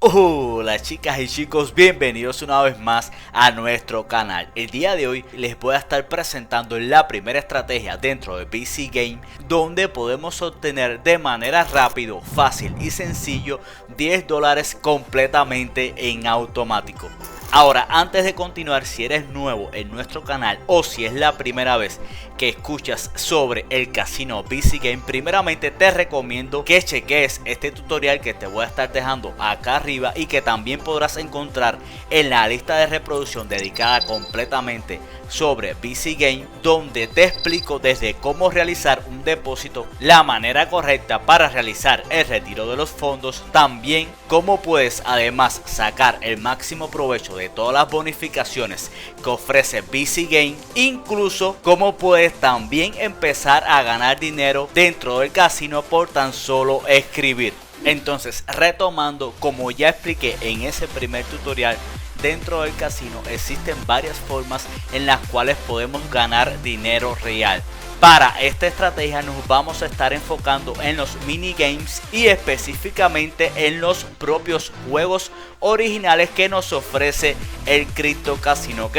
Hola chicas y chicos, bienvenidos una vez más a nuestro canal. El día de hoy les voy a estar presentando la primera estrategia dentro de PC Game, donde podemos obtener de manera rápido, fácil y sencillo $10 completamente en automático. Ahora, antes de continuar, si eres nuevo en nuestro canal o si es la primera vez que escuchas sobre el casino PC Game, primeramente te recomiendo que cheques este tutorial que te voy a estar dejando acá arriba y que también podrás encontrar en la lista de reproducción dedicada completamente sobre PC Game, donde te explico desde cómo realizar un depósito, la manera correcta para realizar el retiro de los fondos, también cómo puedes además sacar el máximo provecho de todas las bonificaciones que ofrece PC Game, incluso cómo puedes también empezar a ganar dinero dentro del casino por tan solo escribir. Entonces, retomando, como ya expliqué en ese primer tutorial, dentro del casino existen varias formas en las cuales podemos ganar dinero real. Para esta estrategia nos vamos a estar enfocando en los minigames y específicamente en los propios juegos originales que nos ofrece el Crypto Casino, ¿ok?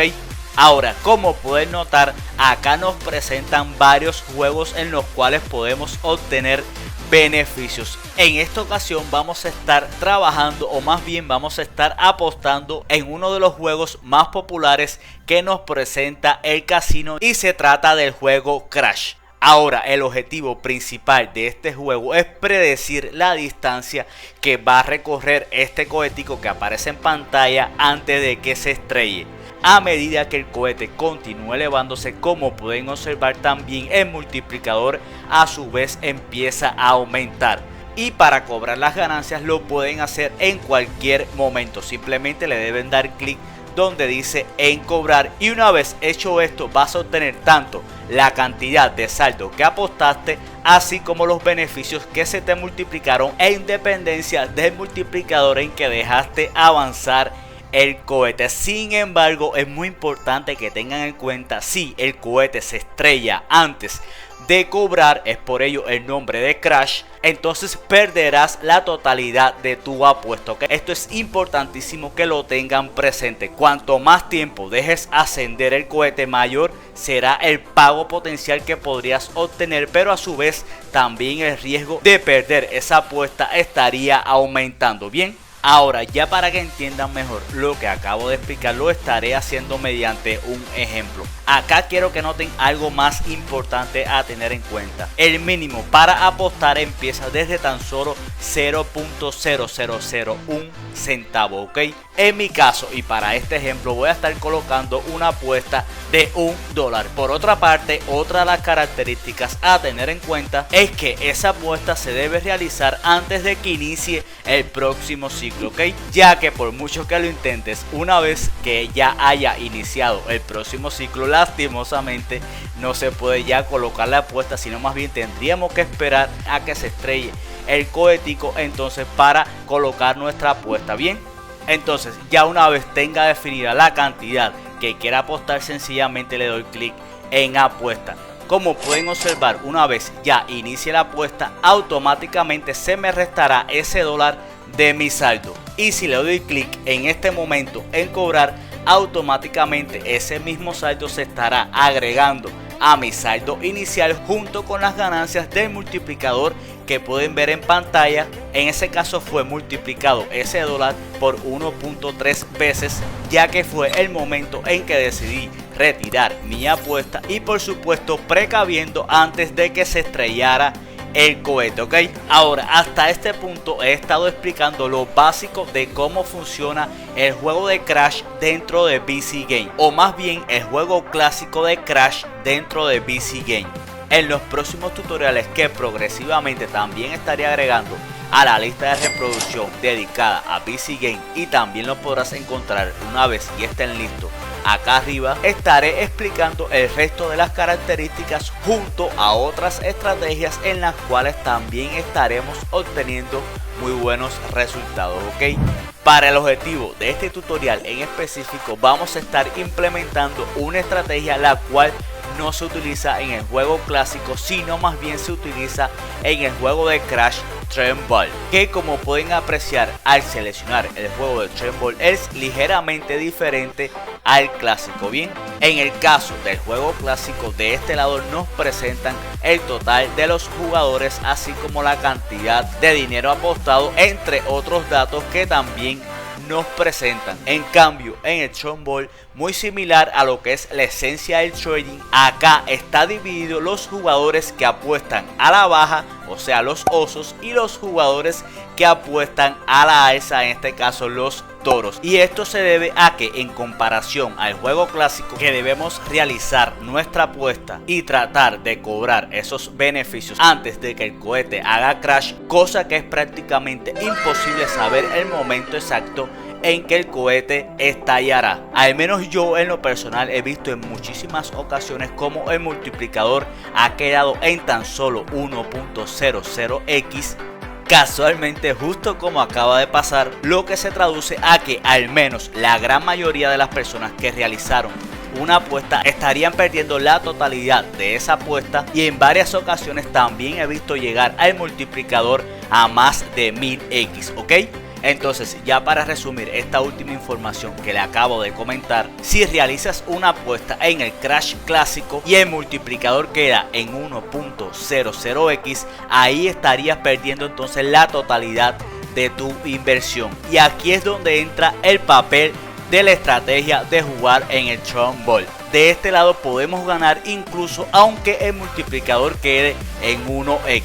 Ahora, como pueden notar, acá nos presentan varios juegos en los cuales podemos obtener beneficios. En esta ocasión vamos a estar trabajando, o más bien vamos a estar apostando en uno de los juegos más populares que nos presenta el casino, y se trata del juego Crash. Ahora, el objetivo principal de este juego es predecir la distancia que va a recorrer este cohetico que aparece en pantalla antes de que se estrelle. A medida que el cohete continúe elevándose, como pueden observar, también el multiplicador a su vez empieza a aumentar. Y para cobrar las ganancias lo pueden hacer en cualquier momento. Simplemente le deben dar clic donde dice en cobrar, y una vez hecho esto vas a obtener tanto la cantidad de saldo que apostaste, así como los beneficios que se te multiplicaron en dependencia del multiplicador en que dejaste avanzar el cohete. Sin embargo, es muy importante que tengan en cuenta, si el cohete se estrella antes de cobrar, es por ello el nombre de Crash, entonces perderás la totalidad de tu apuesta, ¿okay? Esto es importantísimo que lo tengan presente. Cuanto más tiempo dejes ascender el cohete, mayor será el pago potencial que podrías obtener, pero a su vez también el riesgo de perder esa apuesta estaría aumentando. Bien, ahora, ya para que entiendan mejor lo que acabo de explicar, lo estaré haciendo mediante un ejemplo. Acá quiero que noten algo más importante a tener en cuenta. El mínimo para apostar empieza desde tan solo 0.0001 centavo, ¿ok? En mi caso, y para este ejemplo, voy a estar colocando una apuesta de $1. Por otra parte, otra de las características a tener en cuenta es que esa apuesta se debe realizar antes de que inicie el próximo ciclo, ¿ok? Ya que por mucho que lo intentes, una vez que ya haya iniciado el próximo ciclo, lastimosamente no se puede ya colocar la apuesta, sino más bien tendríamos que esperar a que se estrelle el cohetico entonces para colocar nuestra apuesta. Bien, entonces ya una vez tenga definida la cantidad que quiera apostar, sencillamente le doy clic en apuesta. Como pueden observar, una vez ya inicie la apuesta, automáticamente se me restará ese dólar de mi saldo, y si le doy clic en este momento en cobrar, automáticamente ese mismo saldo se estará agregando a mi saldo inicial junto con las ganancias del multiplicador que pueden ver en pantalla. En ese caso fue multiplicado ese dólar por 1.3 veces, ya que fue el momento en que decidí retirar mi apuesta, y por supuesto precaviendo antes de que se estrellara el cohete, ¿ok? Ahora, hasta este punto he estado explicando lo básico de cómo funciona el juego de Crash dentro de PC Game, o más bien el juego clásico de Crash dentro de PC Game. En los próximos tutoriales, que progresivamente también estaré agregando a la lista de reproducción dedicada a PC Game, y también lo podrás encontrar una vez y estén listos acá arriba, estaré explicando el resto de las características junto a otras estrategias en las cuales también estaremos obteniendo muy buenos resultados, ¿ok? Para el objetivo de este tutorial en específico, vamos a estar implementando una estrategia la cual no se utiliza en el juego clásico, sino más bien se utiliza en el juego de Crash Extreme Ball, que como pueden apreciar al seleccionar el juego de Extreme Ball es ligeramente diferente al clásico. Bien, en el caso del juego clásico, de este lado nos presentan el total de los jugadores, así como la cantidad de dinero apostado, entre otros datos que también nos presentan. En cambio, en el Extreme Ball, muy similar a lo que es la esencia del trading, acá está dividido los jugadores que apuestan a la baja, o sea los osos, y los jugadores que apuestan a la alza, en este caso los toros. Y esto se debe a que, en comparación al juego clásico, que debemos realizar nuestra apuesta y tratar de cobrar esos beneficios antes de que el cohete haga crash, cosa que es prácticamente imposible saber el momento exacto en que el cohete estallará. Al menos yo en lo personal he visto en muchísimas ocasiones como el multiplicador ha quedado en tan solo 1.00x, casualmente justo como acaba de pasar, lo que se traduce a que al menos la gran mayoría de las personas que realizaron una apuesta estarían perdiendo la totalidad de esa apuesta, y en varias ocasiones también he visto llegar al multiplicador a más de 1000x, ¿ok? Entonces, ya para resumir esta última información que le acabo de comentar, si realizas una apuesta en el crash clásico y el multiplicador queda en 1.00x, ahí estarías perdiendo entonces la totalidad de tu inversión. Y aquí es donde entra el papel de la estrategia de jugar en el Extreme Ball. De este lado podemos ganar incluso aunque el multiplicador quede en 1x.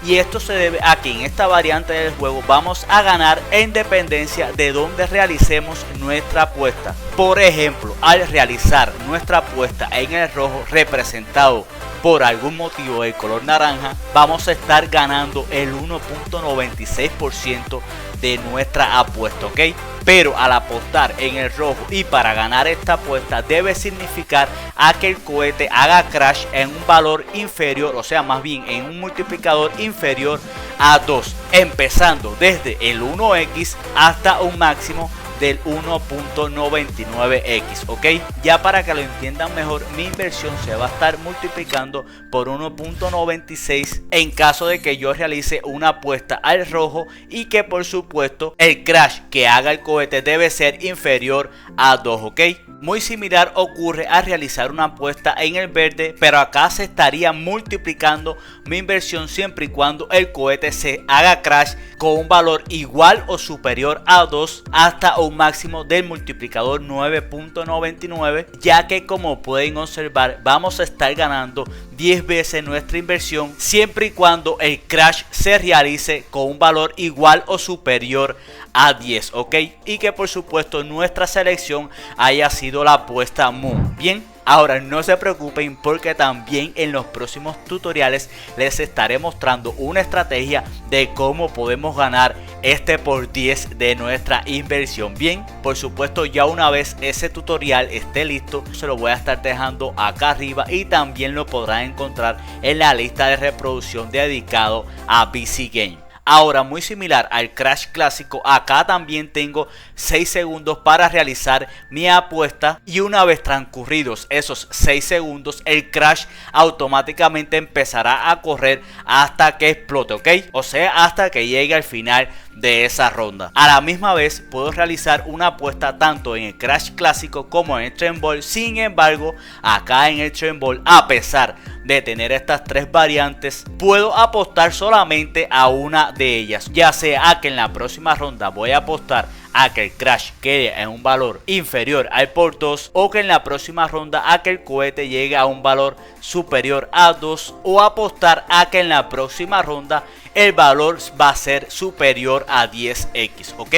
Y esto se debe a que en esta variante del juego vamos a ganar en dependencia de donde realicemos nuestra apuesta. Por ejemplo, al realizar nuestra apuesta en el rojo representado por algún motivo del color naranja, vamos a estar ganando el 1.96% de nuestra apuesta, ¿ok? Pero al apostar en el rojo y para ganar esta apuesta debe significar a que el cohete haga crash en un valor inferior, o sea más bien en un multiplicador inferior a 2, empezando desde el 1x hasta un máximo del 1.99x, ok. Ya para que lo entiendan mejor, mi inversión se va a estar multiplicando por 1.96 en caso de que yo realice una apuesta al rojo, y que por supuesto el crash que haga el cohete debe ser inferior a 2, ok. Muy similar ocurre al realizar una apuesta en el verde, pero acá se estaría multiplicando mi inversión siempre y cuando el cohete se haga crash con un valor igual o superior a 2 hasta un máximo del multiplicador 9.99, ya que como pueden observar vamos a estar ganando 10 veces nuestra inversión siempre y cuando el crash se realice con un valor igual o superior a 10, ok, y que por supuesto nuestra selección haya sido la apuesta Moon. Bien, ahora no se preocupen porque también en los próximos tutoriales les estaré mostrando una estrategia de cómo podemos ganar este por 10 de nuestra inversión. Bien, por supuesto ya una vez ese tutorial esté listo se lo voy a estar dejando acá arriba, y también lo podrán encontrar en la lista de reproducción dedicado a PC Game. Ahora, muy similar al crash clásico, acá también tengo 6 segundos para realizar mi apuesta, y una vez transcurridos esos 6 segundos el crash automáticamente empezará a correr hasta que explote, ok, o sea hasta que llegue al final de esa ronda. A la misma vez puedo realizar una apuesta tanto en el crash clásico como en el Extreme Ball. Sin embargo, acá en el Extreme Ball, a pesar de tener estas tres variantes, puedo apostar solamente a una de ellas, ya sea a que en la próxima ronda voy a apostar a que el crash quede en un valor inferior al por 2, o que en la próxima ronda a que el cohete llegue a un valor superior a 2, o apostar a que en la próxima ronda el valor va a ser superior a 10x, ok.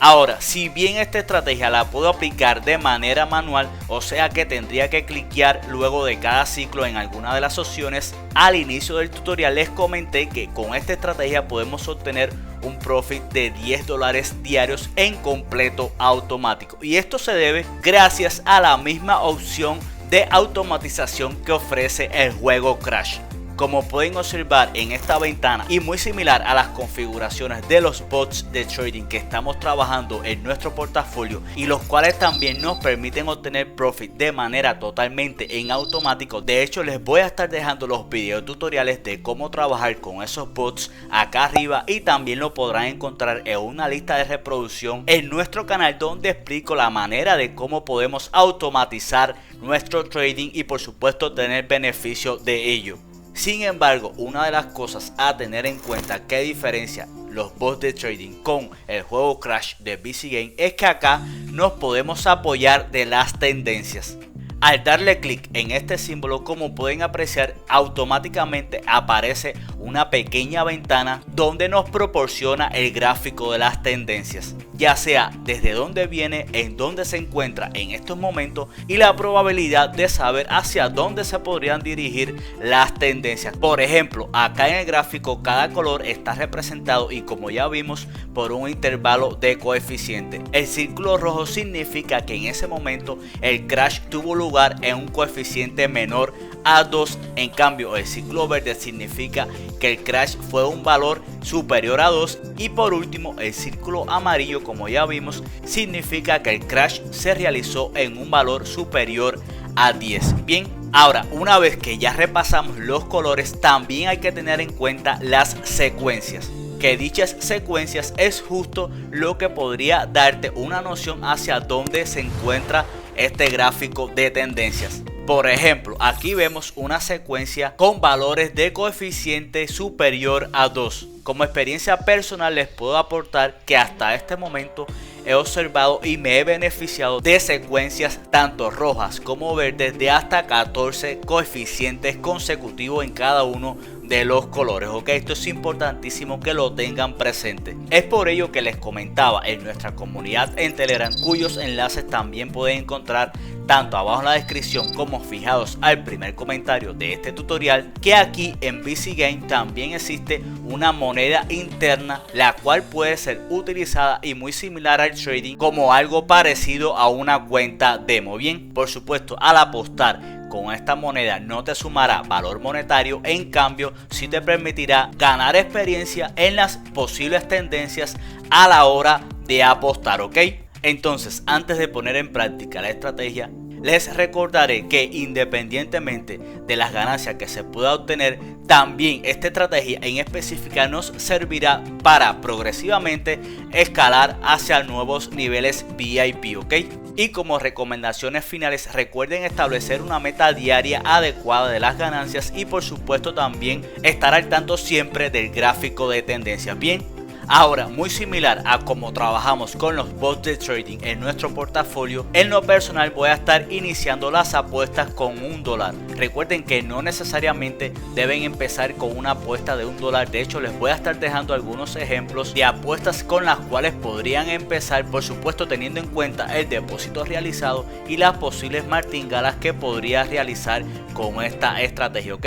Ahora, si bien esta estrategia la puedo aplicar de manera manual, o sea que tendría que cliquear luego de cada ciclo en alguna de las opciones, al inicio del tutorial les comenté que con esta estrategia podemos obtener un profit de $10 diarios en completo automático, y esto se debe gracias a la misma opción de automatización que ofrece el juego Crash. Como pueden observar en esta ventana y muy similar a las configuraciones de los bots de trading que estamos trabajando en nuestro portafolio y los cuales también nos permiten obtener profit de manera totalmente en automático. De hecho, les voy a estar dejando los videos tutoriales de cómo trabajar con esos bots acá arriba y también lo podrán encontrar en una lista de reproducción en nuestro canal donde explico la manera de cómo podemos automatizar nuestro trading y por supuesto tener beneficio de ello. Sin embargo, una de las cosas a tener en cuenta que diferencia los bots de trading con el juego Crash de BC Game es que acá nos podemos apoyar de las tendencias. Al darle clic en este símbolo, como pueden apreciar, automáticamente aparece una pequeña ventana donde nos proporciona el gráfico de las tendencias, ya sea desde dónde viene, en dónde se encuentra en estos momentos y la probabilidad de saber hacia dónde se podrían dirigir las tendencias. Por ejemplo, acá en el gráfico cada color está representado y como ya vimos por un intervalo de coeficiente. El círculo rojo significa que en ese momento el crash tuvo lugar en un coeficiente menor a 2, en cambio el círculo verde significa que el crash fue un valor superior a 2 y por último el círculo amarillo, como ya vimos, significa que el crash se realizó en un valor superior a 10. Bien, ahora una vez que ya repasamos los colores, también hay que tener en cuenta las secuencias, que dichas secuencias es justo lo que podría darte una noción hacia dónde se encuentra este gráfico de tendencias. Por ejemplo, aquí vemos una secuencia con valores de coeficiente superior a 2. Como experiencia personal les puedo aportar que hasta este momento he observado y me he beneficiado de secuencias tanto rojas como verdes de hasta 14 coeficientes consecutivos en cada uno de los colores. Ok, esto es importantísimo que lo tengan presente. Es por ello que les comentaba en nuestra comunidad en Telegram, cuyos enlaces también pueden encontrar tanto abajo en la descripción como fijados al primer comentario de este tutorial, que aquí en BC Game también existe una moneda interna la cual puede ser utilizada y muy similar al trading como algo parecido a una cuenta demo. Bien, por supuesto, al apostar con esta moneda no te sumará valor monetario, en cambio sí te permitirá ganar experiencia en las posibles tendencias a la hora de apostar. Ok, entonces antes de poner en práctica la estrategia, les recordaré que independientemente de las ganancias que se pueda obtener, también esta estrategia en específica nos servirá para progresivamente escalar hacia nuevos niveles VIP, ¿ok? Y como recomendaciones finales, recuerden establecer una meta diaria adecuada de las ganancias y por supuesto también estar al tanto siempre del gráfico de tendencias. Bien, ahora, muy similar a como trabajamos con los bots de trading en nuestro portafolio, en lo personal voy a estar iniciando las apuestas con $1. Recuerden que no necesariamente deben empezar con una apuesta de $1. De hecho, les voy a estar dejando algunos ejemplos de apuestas con las cuales podrían empezar, por supuesto teniendo en cuenta el depósito realizado y las posibles martingalas que podría realizar con esta estrategia, ¿ok?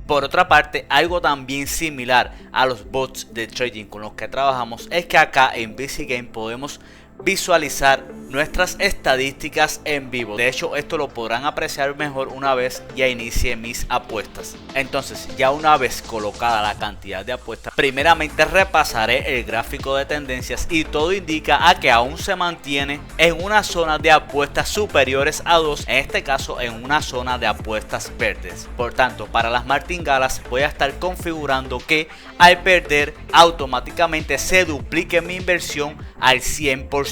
Por otra parte, algo también similar a los bots de trading con los que trabajamos es que acá en BC Game podemos visualizar nuestras estadísticas en vivo. De hecho, esto lo podrán apreciar mejor una vez ya inicie mis apuestas. Entonces, ya una vez colocada la cantidad de apuestas, primeramente repasaré el gráfico de tendencias y todo indica a que aún se mantiene en una zona de apuestas superiores a 2, en este caso en una zona de apuestas verdes. Por tanto, para las martingalas voy a estar configurando que al perder automáticamente se duplique mi inversión al 100%.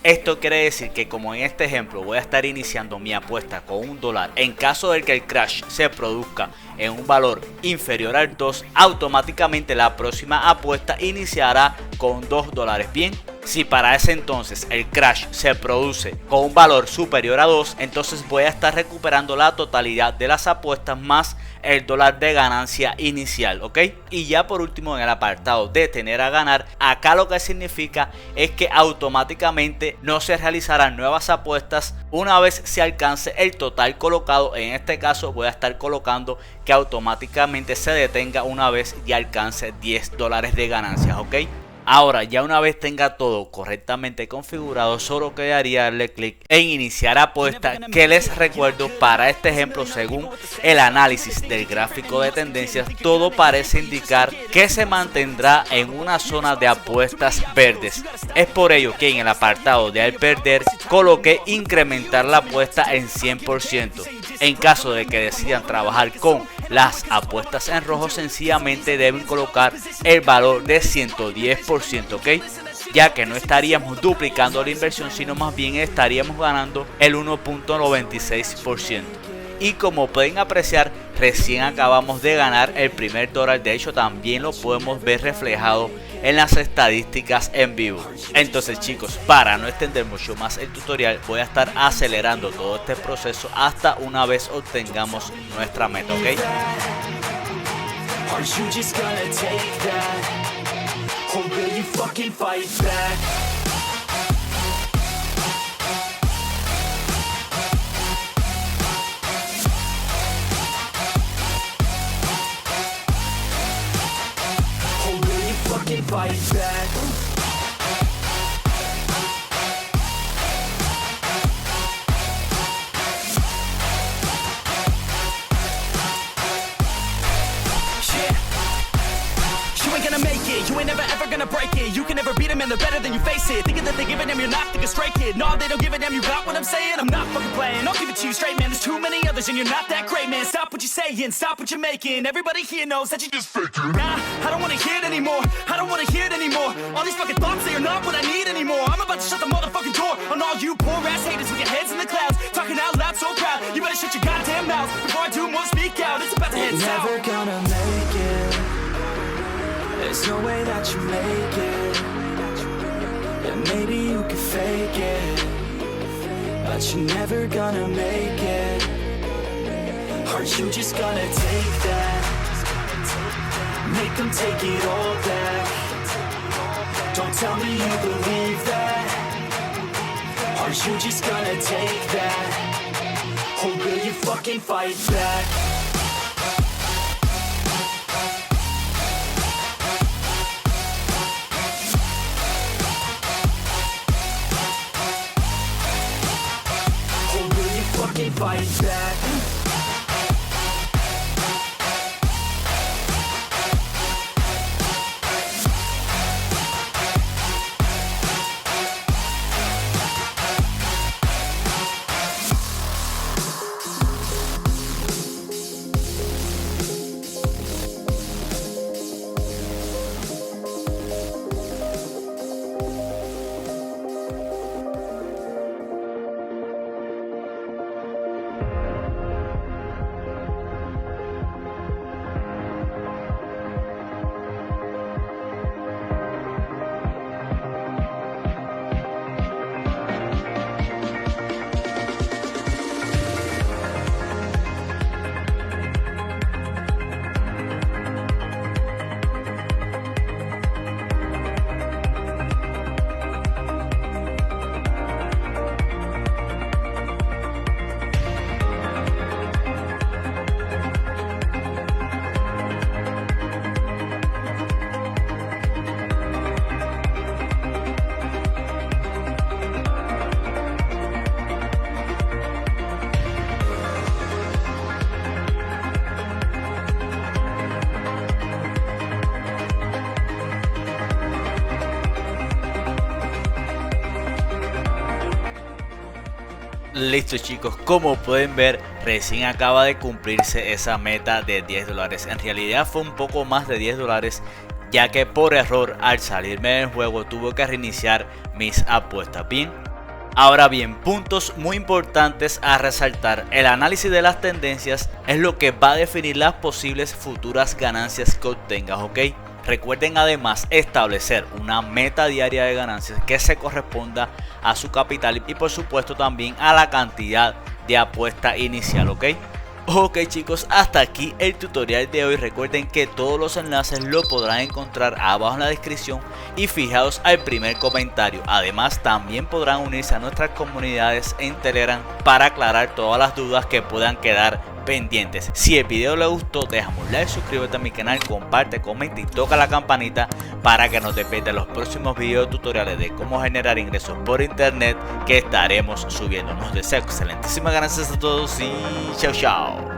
Esto quiere decir que, como en este ejemplo, voy a estar iniciando mi apuesta con $1. En caso de que el crash se produzca en un valor inferior al 2, automáticamente la próxima apuesta iniciará con $2. Bien, si para ese entonces el crash se produce con un valor superior a 2, entonces voy a estar recuperando la totalidad de las apuestas más el $1 de ganancia inicial, ¿ok? Y ya por último, en el apartado de tener a ganar, acá lo que significa es que automáticamente no se realizarán nuevas apuestas una vez se alcance el total colocado. En este caso voy a estar colocando que automáticamente se detenga una vez ya alcance $10 de ganancias, ¿ok? Ahora, ya una vez tenga todo correctamente configurado, solo quedaría darle clic en iniciar apuesta, que les recuerdo, para este ejemplo, según el análisis del gráfico de tendencias, todo parece indicar que se mantendrá en una zona de apuestas verdes. Es por ello que en el apartado de al perder coloqué incrementar la apuesta en 100%. En caso de que decidan trabajar con las apuestas en rojo, sencillamente deben colocar el valor de 110%, ¿ok? Ya que no estaríamos duplicando la inversión, sino más bien estaríamos ganando el 1.96%. Y como pueden apreciar, recién acabamos de ganar el primer dólar. De hecho, también lo podemos ver reflejado en las estadísticas en vivo. Entonces, chicos, para no extender mucho más el tutorial, voy a estar acelerando todo este proceso hasta una vez obtengamos nuestra meta, ¿ok? Fight back. You ain't gonna make it, you ain't never ever gonna break it. You can never beat them and they're better than you face it. Thinking that they give a damn, you're not, think a straight kid. No, they don't give a damn, you got what I'm saying? I'm not fucking playing, I'll give it to you straight, man. There's too many others and you're not that great, man. Stop what you're saying, stop what you're making. Everybody here knows that you just faking. Nah, I don't wanna hear it anymore, I don't wanna hear it anymore. All these fucking thoughts, they are not what I need anymore. I'm about to shut the motherfucking door on all you poor ass haters with your heads in the clouds, talking out loud so proud. You better shut your goddamn mouth before I do more speak out. It's about to head south. Never gonna make it. There's no way that you make it. And maybe you can fake it, but you're never gonna make it. Are you just gonna take that? Make them take it all back. Don't tell me you believe that. Are you just gonna take that? Or will you fucking fight back? Fight back. Listo, chicos, como pueden ver, recién acaba de cumplirse esa meta de $10. En realidad fue un poco más de $10, ya que por error al salirme del juego tuve que reiniciar mis apuestas. Bien, ahora bien, puntos muy importantes a resaltar. El análisis de las tendencias es lo que va a definir las posibles futuras ganancias que obtengas, ¿ok? Recuerden además establecer una meta diaria de ganancias que se corresponda a su capital y por supuesto también a la cantidad de apuesta inicial, ¿ok? Ok, chicos, hasta aquí el tutorial de hoy. Recuerden que todos los enlaces los podrán encontrar abajo en la descripción y fijaos al primer comentario. Además, también podrán unirse a nuestras comunidades en Telegram para aclarar todas las dudas que puedan quedar pendientes. Si el video le gustó, déjame un like, suscríbete a mi canal, comparte, comenta y toca la campanita para que no te pierdas los próximos videos tutoriales de cómo generar ingresos por internet que estaremos subiendo. Nos deseo excelentísimas ganancias a todos y chao chao.